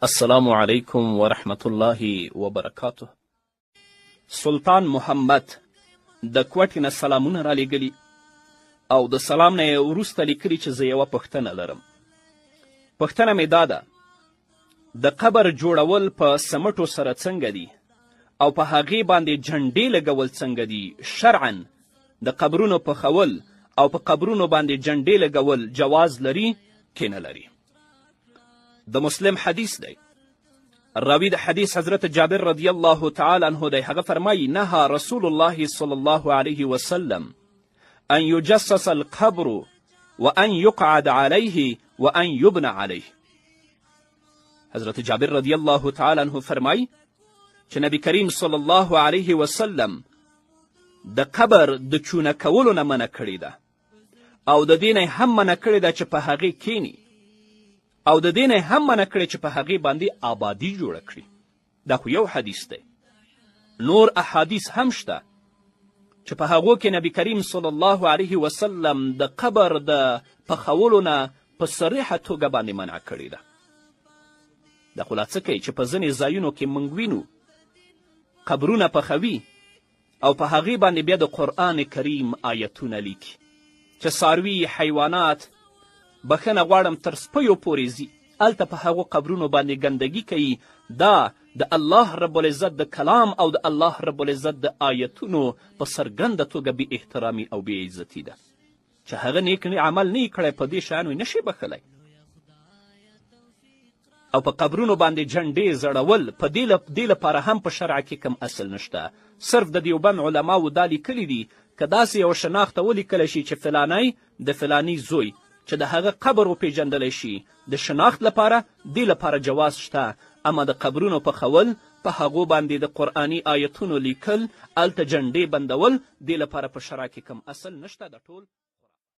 السلام علیکم ورحمت الله وبرکاته. سلطان محمد د کوټې نه سلامونه رالیږلي او د سلام نه یې وروسته لیکلي چې زه یوه پوښتنه لرم. پوښتنه مې دا ده، د قبر جوړول په سمټو سره څنګه دي او په هغې باندې جنډې لګول څنګه دي؟ شرعا د قبرونو پخول او په قبرونو باندې جنډې لګول جواز لري که نه لري؟ د مسلم حدیث دی، راوی د حدیث حضرت جابر رضی الله تعالی عنه دی. هغه فرمایي نهى رسول الله صلی الله علیه وسلم ان یجسس القبر وان یقعد علیه وان یبنى علیه. حضرت جابر رضی الله تعالی عنه فرمایي چې نبی کریم صلی الله علیه وسلم د قبر د چونه کولو نه منع کړې ده او د دې نه هم منع کړې ده چې په هغې کینی او د دې نه هم منع کړې چې په هغې باندې آبادي جوړه کړي. دا خو یو حدیث دی، نور احادیث هم شته چې په هغو کې نبی کریم صلی الله علیه وسلم د قبر د پخولو نه په صریحه توګه باندې منع کړې ده. دا خو لا څه کوي چې په ځینې ځایونو کې موږ وینو قبرونه پخوي او په هغې باندې بیا د قرآن کریم آیتونه لیکي چې څاروي، حیوانات، بخښنه غواړم تر سپیو پورې ځي، هلته په هغو قبرونو باندې ګندګي کوي. دا د الله رب العزت د کلام او د الله رب العزت د آیتونو په څرګنده توګه بې احترامي او بې عزتي ده چې هغه نیک عمل نه یې کړی، په دې شیانو یې نشي بخښلی. او په قبرونو باندې جنډې زړول په دې لپاره هم په شرع کې کم اصل نشته. صرف د دیوبند علماو دا لیکلي دي که داسې یو شناخته ولیکلی شي چې فلانی د فلانی زوی چې د هغه قبر وپېژندلی شي د شناخت لپاره، دې لپاره جواز شته. اما د قبرونو پخول، په هغو باندې د قرآني آیتونو لیکل، هلته جنډې بندول، دې لپاره په شرع کې کم اصل نشته. د ټول